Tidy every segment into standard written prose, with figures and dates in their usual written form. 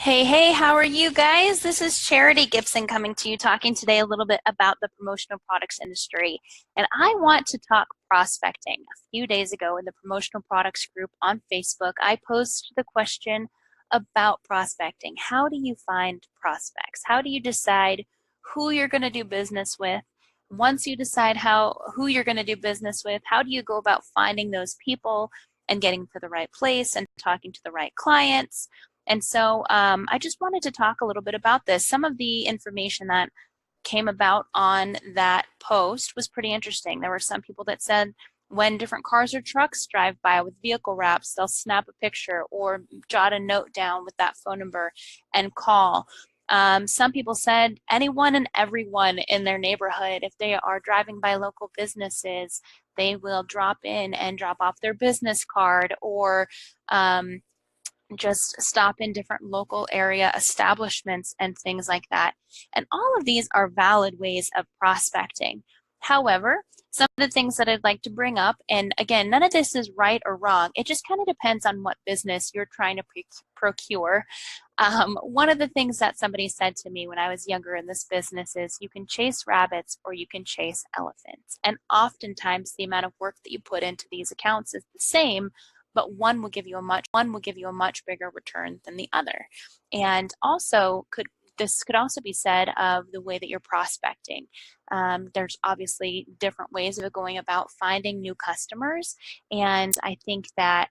Hey, how are you guys? This is Charity Gibson coming to you, talking today a little bit about the promotional products industry. And I want to talk prospecting. A few days ago in the promotional products group on Facebook, I posed the question about prospecting. How do you find prospects? How do you decide who you're going to do business with? Once you decide who you're going to do business with, how do you go about finding those people and getting to the right place and talking to the right clients? And so I just wanted to talk a little bit about this. Some of the information that came about on that post was pretty interesting. There were some people that said when different cars or trucks drive by with vehicle wraps, they'll snap a picture or jot a note down with that phone number and call. Some people said anyone and everyone in their neighborhood, if they are driving by local businesses, they will drop in and drop off their business card or just stop in different local area establishments and things like that. And all of these are valid ways of prospecting. However, some of the things that I'd like to bring up, and again, none of this is right or wrong. It just kind of depends on what business you're trying to procure. One of the things that somebody said to me when I was younger in this business is you can chase rabbits or you can chase elephants. And oftentimes the amount of work that you put into these accounts is the same, but one will give you a much bigger return than the other. And also this could also be said of the way that you're prospecting. There's obviously different ways of going about finding new customers, and I think that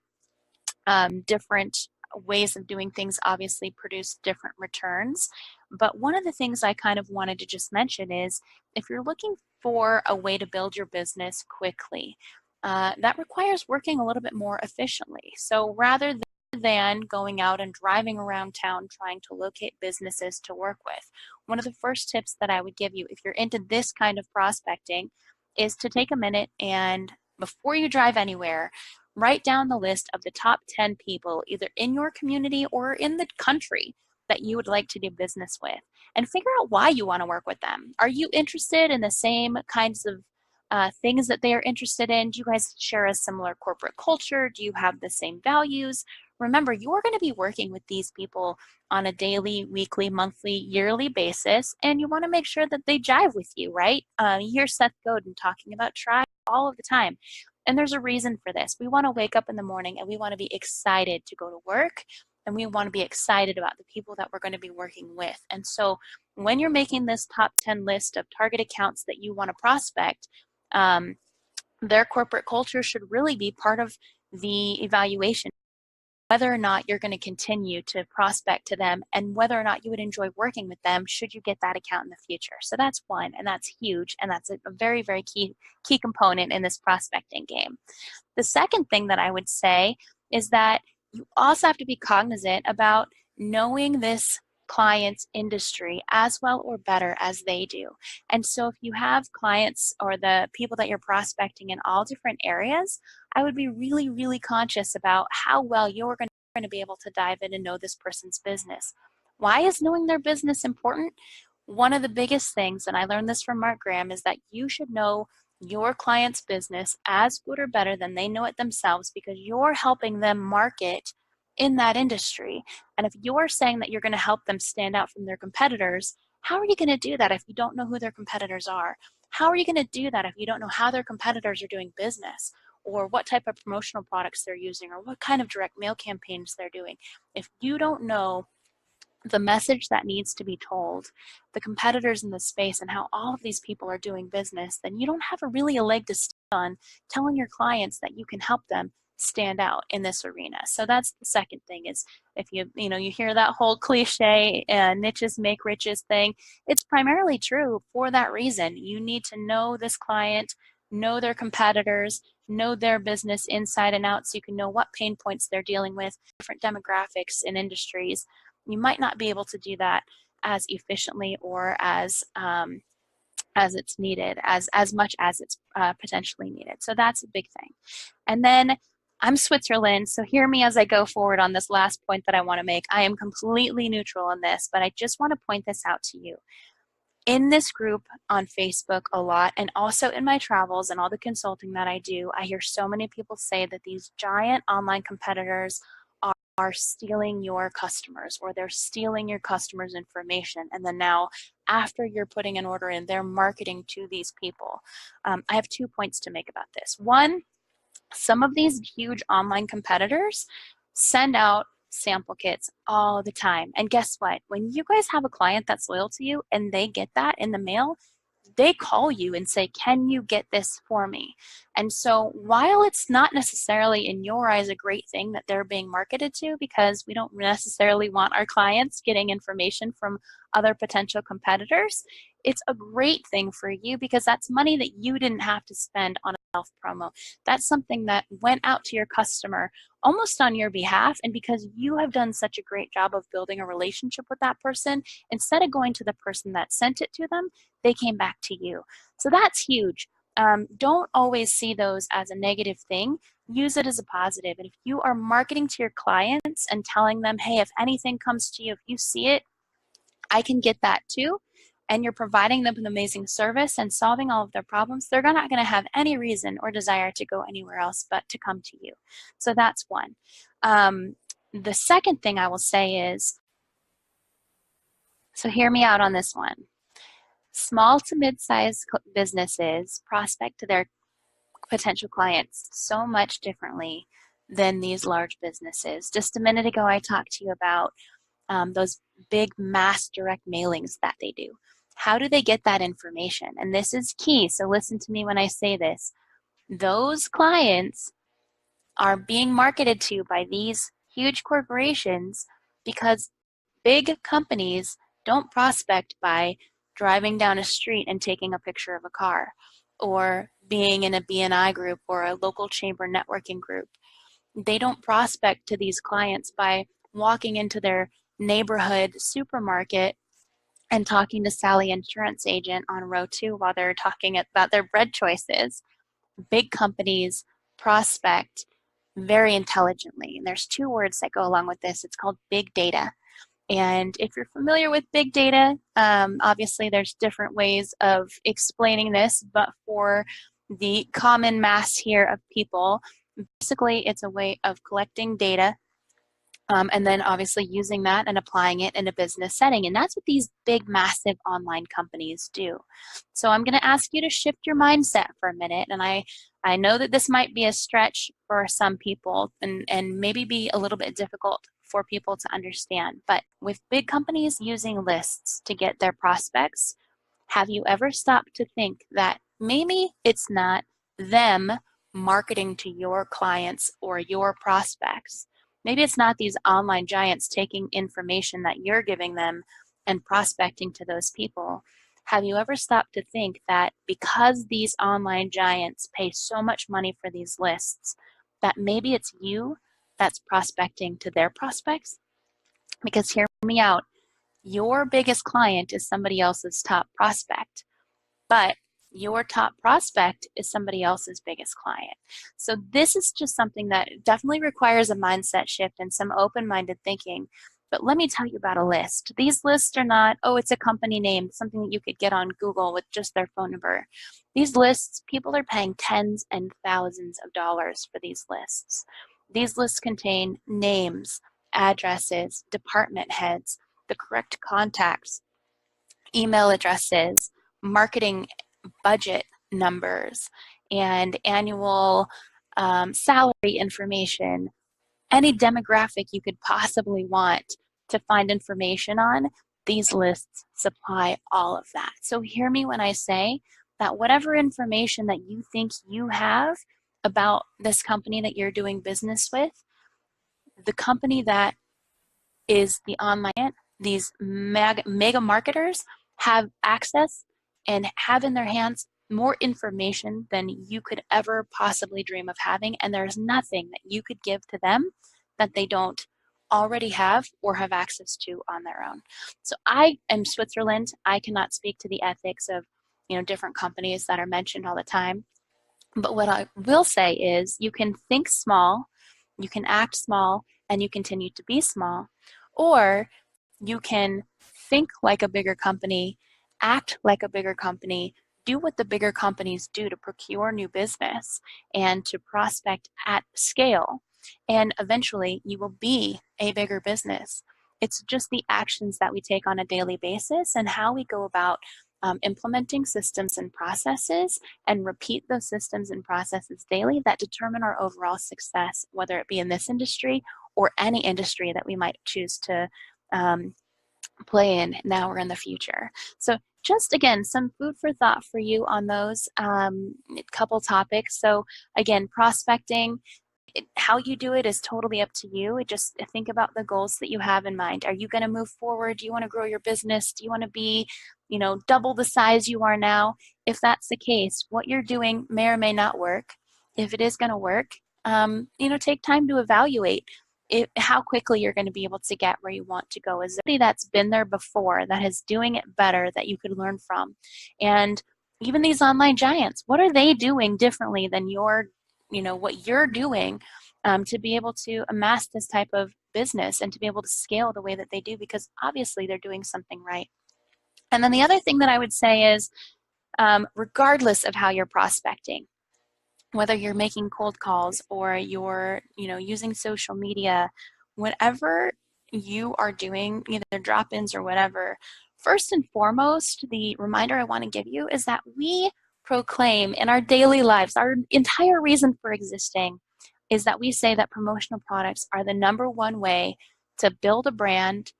different ways of doing things obviously produce different returns. But one of the things I kind of wanted to just mention is if you're looking for a way to build your business quickly, that requires working a little bit more efficiently. So rather than going out and driving around town trying to locate businesses to work with, one of the first tips that I would give you if you're into this kind of prospecting is to take a minute and before you drive anywhere, write down the list of the top 10 people either in your community or in the country that you would like to do business with and figure out why you want to work with them. Are you interested in the same kinds of things that they are interested in? Do you guys share a similar corporate culture? Do you have the same values? Remember, you're going to be working with these people on a daily, weekly, monthly, yearly basis, and you want to make sure that they jive with you, right? You hear Seth Godin talking about tribe all of the time. And there's a reason for this. We want to wake up in the morning and we want to be excited to go to work, and we want to be excited about the people that we're going to be working with. And so when you're making this top 10 list of target accounts that you want to prospect, um, their corporate culture should really be part of the evaluation, whether or not you're going to continue to prospect to them and whether or not you would enjoy working with them should you get that account in the future. So that's one, and that's huge, and that's a very, very key component in this prospecting game. The second thing that I would say is that you also have to be cognizant about knowing this client's industry as well or better as they do. And so if you have clients or the people that you're prospecting in all different areas, I would be really, really conscious about how well you're going to be able to dive in and know this person's business. Why is knowing their business important? One of the biggest things, and I learned this from Mark Graham, is that you should know your client's business as good or better than they know it themselves because you're helping them market in that industry. And if you're saying that you're going to help them stand out from their competitors, how are you going to do that if you don't know who their competitors are? How are you going to do that if you don't know how their competitors are doing business or what type of promotional products they're using or what kind of direct mail campaigns they're doing? If you don't know the message that needs to be told, the competitors in the space and how all of these people are doing business, then you don't have a leg to stand on telling your clients that you can help them stand out in this arena. So that's the second thing is if you hear that whole cliche niches make riches thing, it's primarily true for that reason. You need to know this client, know their competitors, know their business inside and out so you can know what pain points they're dealing with, different demographics and industries. You might not be able to do that as efficiently or as it's needed, as much as it's potentially needed. So that's a big thing. And then I'm Switzerland, so hear me as I go forward on this last point that I want to make. I am completely neutral on this, but I just want to point this out to you. In this group on Facebook a lot, and also in my travels and all the consulting that I do, I hear so many people say that these giant online competitors are are stealing your customers, or they're stealing your customers' information, and then now after you're putting an order in, they're marketing to these people. I have 2 points to make about this. One, some of these huge online competitors send out sample kits all the time. And guess what? When you guys have a client that's loyal to you and they get that in the mail, they call you and say, can you get this for me? And so while it's not necessarily in your eyes a great thing that they're being marketed to, because we don't necessarily want our clients getting information from other potential competitors, it's a great thing for you because that's money that you didn't have to spend on a self promo. That's something that went out to your customer almost on your behalf, and because you have done such a great job of building a relationship with that person, instead of going to the person that sent it to them, they came back to you. So that's huge. Don't always see those as a negative thing. Use it as a positive. And if you are marketing to your clients and telling them, hey, if anything comes to you, if you see it, I can get that too, and you're providing them with amazing service and solving all of their problems, they're not going to have any reason or desire to go anywhere else but to come to you. So that's one. The second thing I will say is, so hear me out on this one. Small to mid-sized businesses prospect to their potential clients so much differently than these large businesses. Just a minute ago, I talked to you about those big mass direct mailings that they do. How do they get that information? And this is key, so listen to me when I say this. Those clients are being marketed to by these huge corporations because big companies don't prospect by driving down a street and taking a picture of a car, or being in a BNI group or a local chamber networking group. They don't prospect to these clients by walking into their neighborhood supermarket and talking to Sally insurance agent on row 2 while they're talking about their bread choices. Big companies prospect very intelligently. And there's 2 words that go along with this. It's called big data. And if you're familiar with big data, obviously there's different ways of explaining this, but for the common mass here of people, basically it's a way of collecting data and then obviously using that and applying it in a business setting. And that's what these big, massive online companies do. So I'm going to ask you to shift your mindset for a minute. And I know that this might be a stretch for some people and maybe be a little bit difficult for people to understand. But with big companies using lists to get their prospects, have you ever stopped to think that maybe it's not them marketing to your clients or your prospects? Maybe it's not these online giants taking information that you're giving them and prospecting to those people. Have you ever stopped to think that because these online giants pay so much money for these lists, that maybe it's you that's prospecting to their prospects? Because hear me out, your biggest client is somebody else's top prospect, but your top prospect is somebody else's biggest client. So this is just something that definitely requires a mindset shift and some open-minded thinking. But let me tell you about a list. These lists are not, oh, it's a company name, something that you could get on Google with just their phone number. These lists, people are paying tens and thousands of dollars for these lists. These lists contain names, addresses, department heads, the correct contacts, email addresses, marketing budget numbers, and annual salary information, any demographic you could possibly want to find information on. These lists supply all of that. So hear me when I say that whatever information that you think you have about this company that you're doing business with, the company that is the online, these mega marketers have access and have in their hands more information than you could ever possibly dream of having, and there's nothing that you could give to them that they don't already have or have access to on their own. So I am Switzerland. I cannot speak to the ethics of different companies that are mentioned all the time. But what I will say is you can think small, you can act small, and you continue to be small, or you can think like a bigger company, act like a bigger company, do what the bigger companies do to procure new business and to prospect at scale. and eventually you will be a bigger business. It's just the actions that we take on a daily basis and how we go about implementing systems and processes and repeat those systems and processes daily that determine our overall success, whether it be in this industry or any industry that we might choose to play in now or in the future. So just again, some food for thought for you on those couple topics. So again, prospecting, how you do it is totally up to you. Just think about the goals that you have in mind. Are you going to move forward? Do you want to grow your business? Do you want to be, double the size you are now? If that's the case, what you're doing may or may not work. If it is going to work, take time to evaluate how quickly you're going to be able to get where you want to go. Is there somebody that's been there before that is doing it better that you could learn from? And even these online giants, what are they doing differently than what you're doing to be able to amass this type of business and to be able to scale the way that they do, because obviously they're doing something right. And then the other thing that I would say is, regardless of how you're prospecting, whether you're making cold calls or you're using social media, whatever you are doing, either drop-ins or whatever, first and foremost, the reminder I want to give you is that we proclaim in our daily lives, our entire reason for existing is that we say that promotional products are the number one way to build a brand,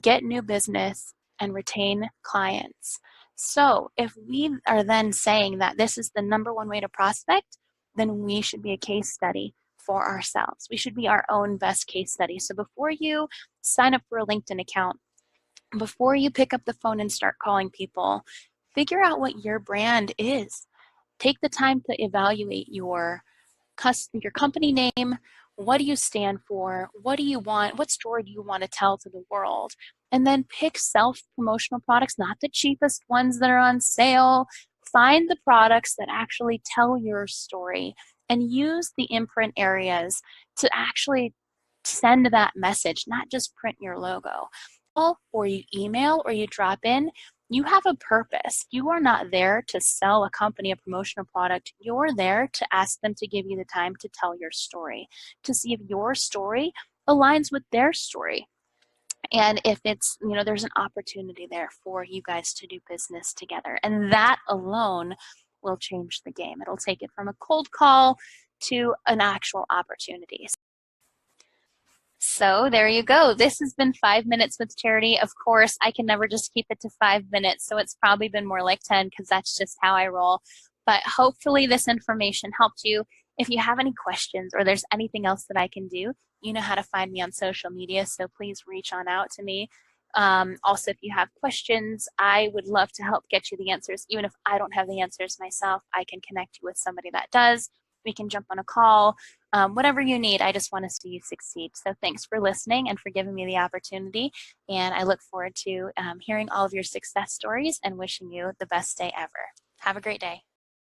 get new business, and retain clients. So if we are then saying that this is the number one way to prospect, then we should be a case study for ourselves. We should be our own best case study. So before you sign up for a LinkedIn account, before you pick up the phone and start calling people, figure out what your brand is. Take the time to evaluate your company name. What do you stand for? What do you want? What story do you want to tell to the world? And then pick self-promotional products, not the cheapest ones that are on sale. Find the products that actually tell your story and use the imprint areas to actually send that message, not just print your logo. Or you email or you drop in, you have a purpose. You are not there to sell a company a promotional product. You're there to ask them to give you the time to tell your story, to see if your story aligns with their story. And if it's, there's an opportunity there for you guys to do business together. And that alone will change the game. It'll take it from a cold call to an actual opportunity. So there you go. This has been 5 minutes with Charity. Of course, I can never just keep it to 5 minutes, so it's probably been more like 10 because that's just how I roll. But hopefully this information helped you. If you have any questions or there's anything else that I can do, you know how to find me on social media, so please reach on out to me. Also, if you have questions, I would love to help get you the answers. Even if I don't have the answers myself, I can connect you with somebody that does. We can jump on a call. Whatever you need, I just want to see you succeed. So thanks for listening and for giving me the opportunity. And I look forward to hearing all of your success stories and wishing you the best day ever. Have a great day.